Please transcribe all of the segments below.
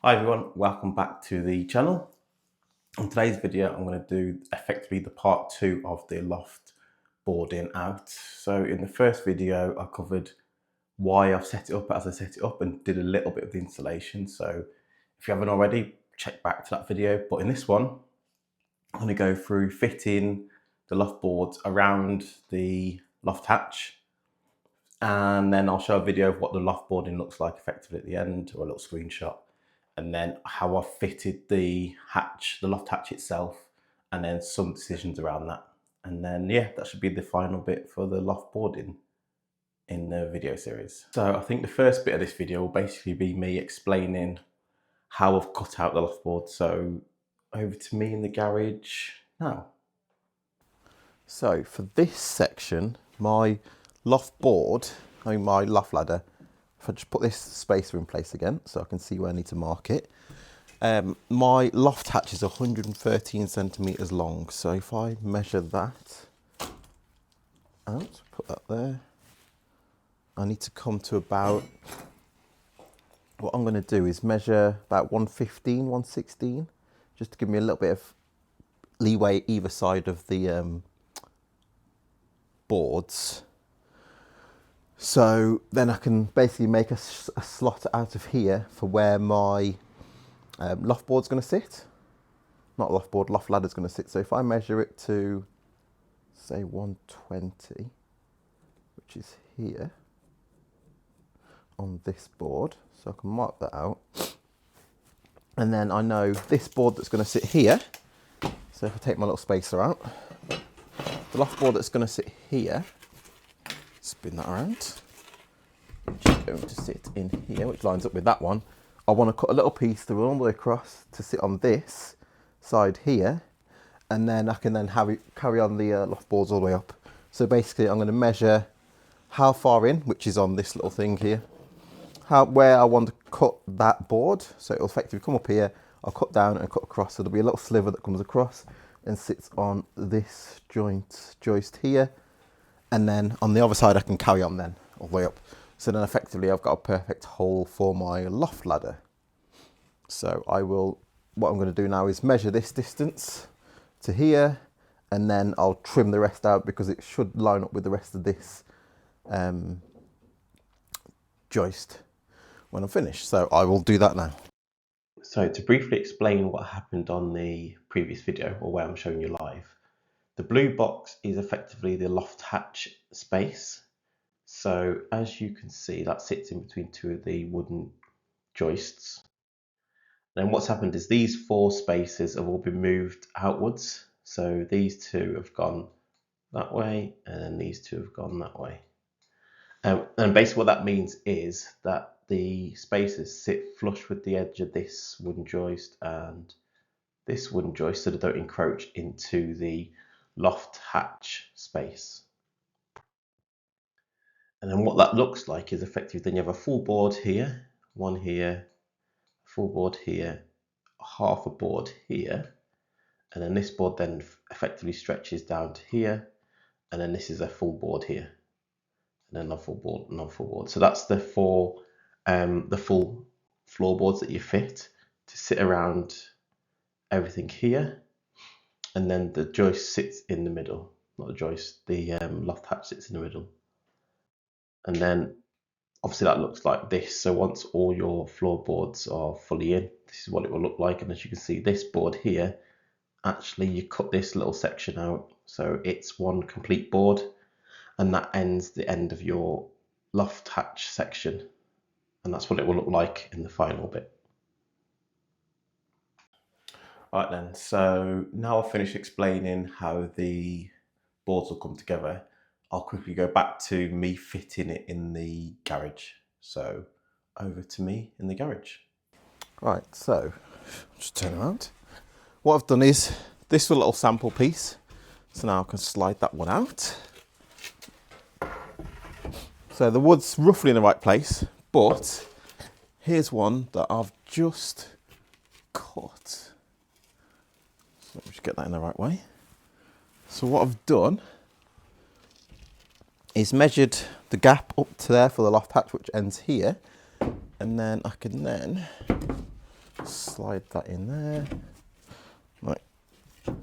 Hi everyone, welcome back to the channel. In today's video, I'm going to do effectively the part 2 of the loft boarding out. So in the first video, I covered why I've set it up as I set it up and did a little bit of the installation. So if you haven't already, check back to that video. But in this one, I'm going to go through fitting the loft boards around the loft hatch. And then I'll show a video of what the loft boarding looks like effectively at the end, or a little screenshot. And then how I fitted the hatch, the loft hatch itself, and then some decisions around that. And then, yeah, that should be the final bit for the loft boarding in the video series. So I think the first bit of this video will basically be me explaining how I've cut out the loft board. So over to me in the garage now. So for this section, my loft board, my loft ladder, if I just put this spacer in place again so I can see where I need to mark it. My loft hatch is 113 centimetres long, so if I measure that out, put that there, I need to come to about, what I'm going to do is measure about 115, 116, just to give me a little bit of leeway either side of the boards. So then I can basically make a slot out of here for where my loft board's going to sit. Not loft board, loft ladder's going to sit. So if I measure it to, say, 120, which is here on this board, so I can mark that out. And then I know this board that's going to sit here. So if I take my little spacer out, the loft board that's going to sit here, spin that around, which is going to sit in here, which lines up with that one. I want to cut a little piece to run all the way across to sit on this side here, and then I can then carry on the loft boards all the way up. So basically I'm going to measure how far in, which is on this little thing here, where I want to cut that board. So it'll effectively come up here, I'll cut down and cut across. So there'll be a little sliver that comes across and sits on this joist here. And then on the other side, I can carry on then all the way up. So then effectively I've got a perfect hole for my loft ladder. So what I'm going to do now is measure this distance to here, and then I'll trim the rest out because it should line up with the rest of this joist when I'm finished. So I will do that now. So to briefly explain what happened on the previous video, or where I'm showing you live, the blue box is effectively the loft hatch space. So as you can see, that sits in between two of the wooden joists. Then what's happened is these four spaces have all been moved outwards. So these two have gone that way, and then these two have gone that way. And basically what that means is that the spaces sit flush with the edge of this wooden joist and this wooden joist, so they don't encroach into the loft hatch space. And then what that looks like is effectively then you have a full board here, one here, full board here, half a board here, and then this board then effectively stretches down to here, and then this is a full board here, and then a full board, non-full board. So that's the full floorboards that you fit to sit around everything here, and then the joist sits in the middle. Not the joist, the loft hatch sits in the middle. And then obviously that looks like this. So once all your floorboards are fully in, this is what it will look like. And as you can see, this board here, actually you cut this little section out. So it's one complete board, and that ends the end of your loft hatch section. And that's what it will look like in the final bit. All right then, so now I've finished explaining how the boards will come together. I'll quickly go back to me fitting it in the garage. So over to me in the garage. Right, so just turn around. What I've done is this is a little sample piece. So now I can slide that one out. So the wood's roughly in the right place, but here's one that I've just cut. So let me just get that in the right way. So what I've done is measured the gap up to there for the loft hatch, which ends here, and then I can then slide that in there, like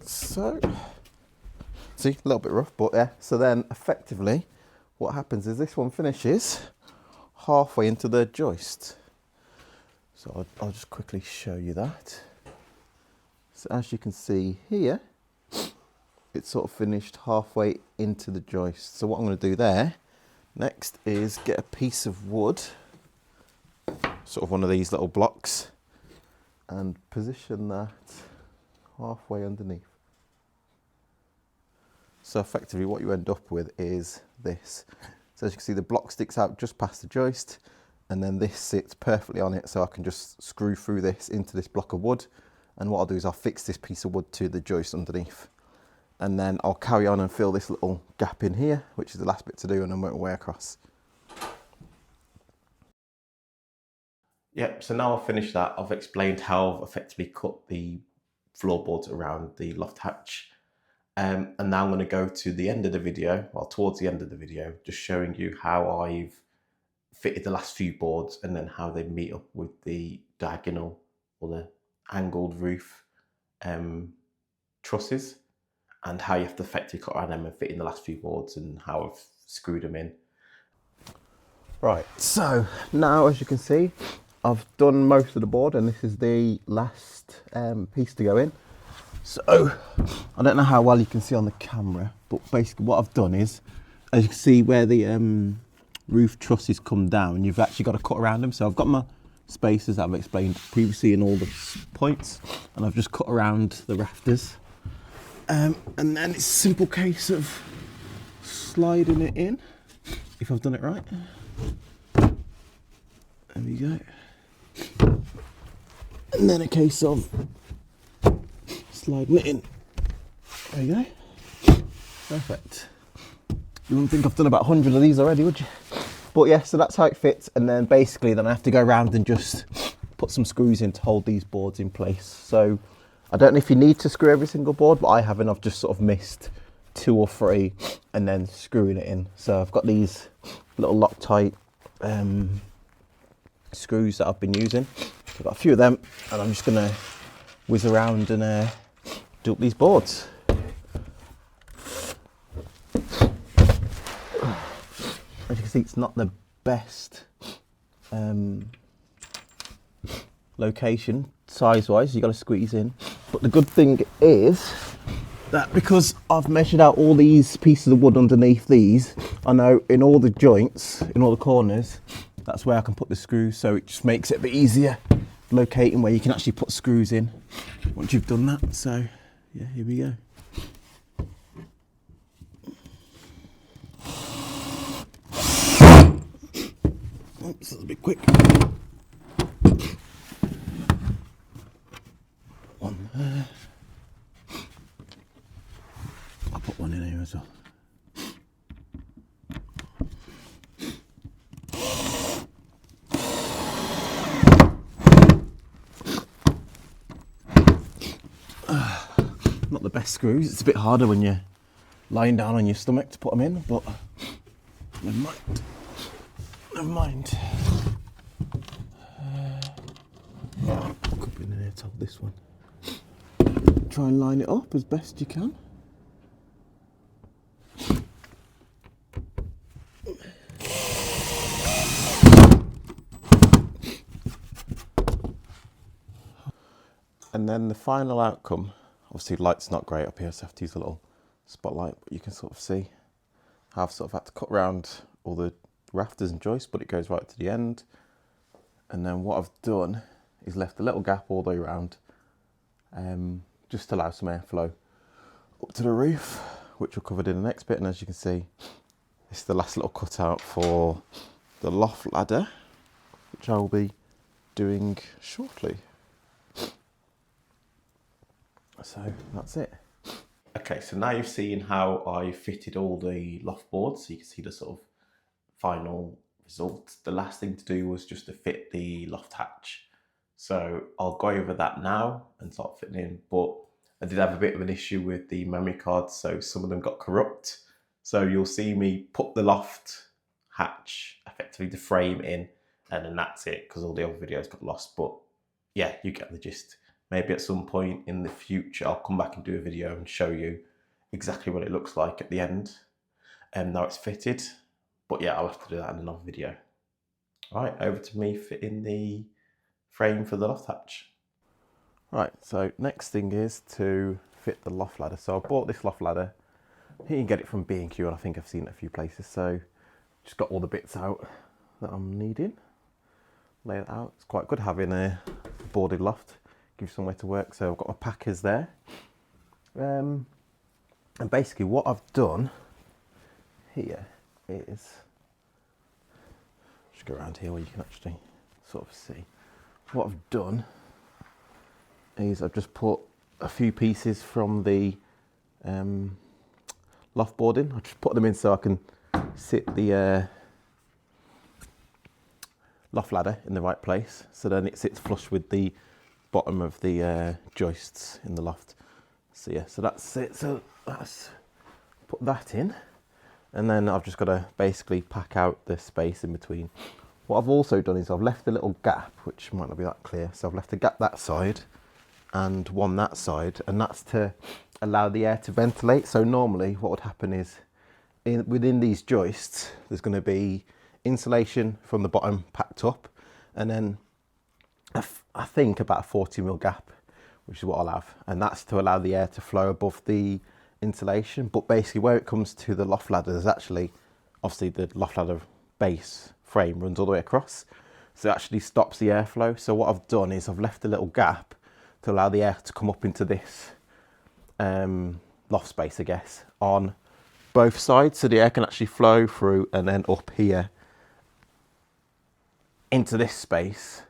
so. See, a little bit rough, but yeah. So then effectively what happens is this one finishes halfway into the joist. So I'll just quickly show you that. So as you can see here, it's sort of finished halfway into the joist. So what I'm going to do there next is get a piece of wood, sort of one of these little blocks, and position that halfway underneath. So effectively what you end up with is this. So as you can see, the block sticks out just past the joist, and then this sits perfectly on it, so I can just screw through this into this block of wood. And what I'll do is I'll fix this piece of wood to the joist underneath. And then I'll carry on and fill this little gap in here, which is the last bit to do, and then work my way across. Yep, so now I've finished that, I've explained how I've effectively cut the floorboards around the loft hatch. And now I'm going to go to the end of the video, well, towards the end of the video, just showing you how I've fitted the last few boards and then how they meet up with the diagonal or the angled roof trusses, and how you have to effectively cut around them and fit in the last few boards and how I've screwed them in. Right, so now as you can see, I've done most of the board and this is the last piece to go in. So I don't know how well you can see on the camera, but basically what I've done is, as you can see where the roof trusses come down, you've actually got to cut around them. So I've got my spacers that I've explained previously in all the points, and I've just cut around the rafters. And then it's a simple case of sliding it in, if I've done it right. There we go. And then a case of sliding it in. There you go. Perfect. You wouldn't think I've done about 100 of these already, would you? But yeah, so that's how it fits. And then basically then I have to go around and just put some screws in to hold these boards in place. So I don't know if you need to screw every single board, but I haven't. I've just sort of missed 2 or 3 and then screwing it in. So I've got these little Loctite screws that I've been using. I've got a few of them, and I'm just gonna whiz around and do up these boards. As you can see, it's not the best location size-wise. You've got to squeeze in. But the good thing is that because I've measured out all these pieces of wood underneath these, I know in all the joints, in all the corners, that's where I can put the screws. So it just makes it a bit easier locating where you can actually put screws in once you've done that. So yeah, here we go. Oops, that's a bit quick. One there. I'll put one in here as well. Not the best screws. It's a bit harder when you're lying down on your stomach to put them in, but never mind. Never mind. Could be in here to hold this one. Try and line it up as best you can. And then the final outcome, obviously the light's not great up here, so I have to use a little spotlight, but you can sort of see how I've sort of had to cut around all the rafters and joists, but it goes right to the end. And then what I've done is left a little gap all the way around, just to allow some airflow up to the roof, which we'll cover in the next bit. And as you can see, this is the last little cutout for the loft ladder, which I will be doing shortly. So that's it. Okay, so now you've seen how I fitted all the loft boards, so you can see the sort of final result. The last thing to do was just to fit the loft hatch. So I'll go over that now and start fitting in, but I did have a bit of an issue with the memory cards, so some of them got corrupt. So you'll see me put the loft hatch, effectively the frame in, and then that's it, because all the other videos got lost. But yeah, you get the gist. Maybe at some point in the future, I'll come back and do a video and show you exactly what it looks like at the end. And now it's fitted, but yeah, I'll have to do that in another video. All right, over to me fitting the frame for the loft hatch. Right, so next thing is to fit the loft ladder. So I bought this loft ladder. You can get it from B&Q, and I think I've seen it a few places. So just got all the bits out that I'm needing. Lay it out. It's quite good having a boarded loft. Gives you somewhere to work. So I've got my packers there. And basically what I've done here is, just go around here where you can actually sort of see. What I've done is I've just put a few pieces from the loft boarding. I just put them in so I can sit the loft ladder in the right place, so then it sits flush with the bottom of the joists in the loft. So yeah, so that's it. So that's put that in, and then I've just got to basically pack out the space in between. What I've also done is I've left a little gap, which might not be that clear. So I've left a gap that side and one that side, and that's to allow the air to ventilate. So normally what would happen is within these joists, there's going to be insulation from the bottom packed up, and then I think about a 40mm gap, which is what I'll have, and that's to allow the air to flow above the insulation. But basically where it comes to the loft ladder, there's actually, obviously the loft ladder base frame runs all the way across, so it actually stops the airflow. So what I've done is I've left a little gap to allow the air to come up into this loft space, I guess, on both sides, so the air can actually flow through and then up here into this space,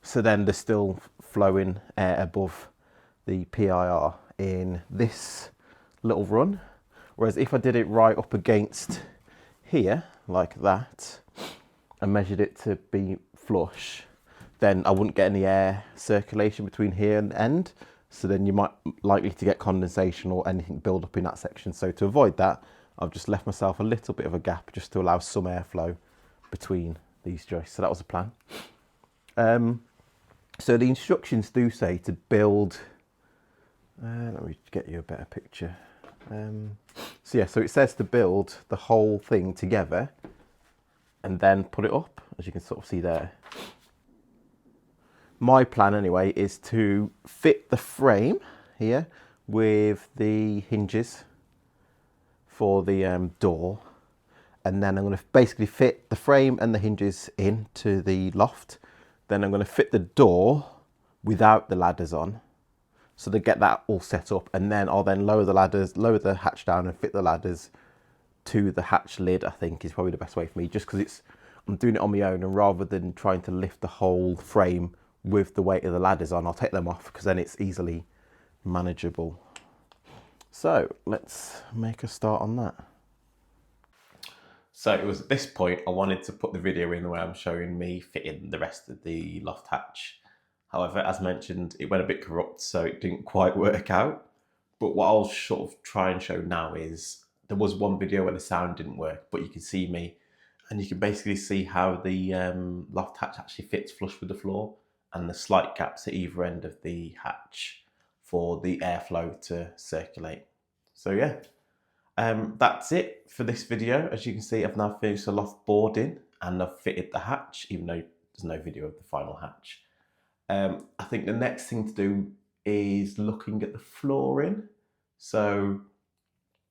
so then there's still flowing air above the PIR in this little run. Whereas if I did it right up against here like that and measured it to be flush, then I wouldn't get any air circulation between here and the end, so then you might likely to get condensation or anything build up in that section. So to avoid that, I've just left myself a little bit of a gap just to allow some airflow between these joists. So that was the plan. So the instructions do say to build, let me get you a better picture. So yeah, so it says to build the whole thing together and then put it up, as you can sort of see there. My plan anyway is to fit the frame here with the hinges for the door, and then I'm going to basically fit the frame and the hinges into the loft. Then I'm going to fit the door without the ladders on, so they get that all set up, and then I'll then lower the hatch down and fit the ladders to the hatch lid. I think is probably the best way for me, just because I'm doing it on my own, and rather than trying to lift the whole frame with the weight of the ladders on, I'll take them off because then it's easily manageable. So let's make a start on that. So it was at this point I wanted to put the video in where I'm showing me fitting the rest of the loft hatch. However, as mentioned, it went a bit corrupt, so it didn't quite work out. But what I'll sort of try and show now is, there was one video where the sound didn't work, but you can see me, and you can basically see how the loft hatch actually fits flush with the floor, and the slight gaps at either end of the hatch for the airflow to circulate. So yeah. That's it for this video. As you can see, I've now finished the loft boarding and I've fitted the hatch, even though there's no video of the final hatch. I think the next thing to do is looking at the flooring. So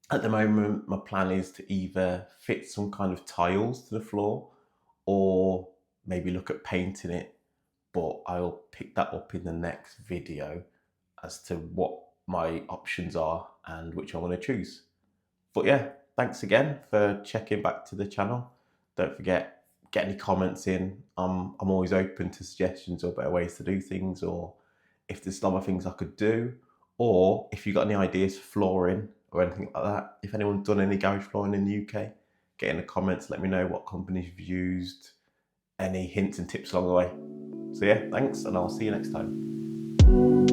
at the moment, my plan is to either fit some kind of tiles to the floor or maybe look at painting it, but I'll pick that up in the next video as to what my options are and which I want to choose. But yeah, thanks again for checking back to the channel. Don't forget, get any comments in. I'm always open to suggestions or better ways to do things, or if there's some other things I could do, or if you've got any ideas for flooring or anything like that. If anyone's done any garage flooring in the UK, get in the comments, let me know what companies you've used, any hints and tips along the way. So yeah, thanks, and I'll see you next time.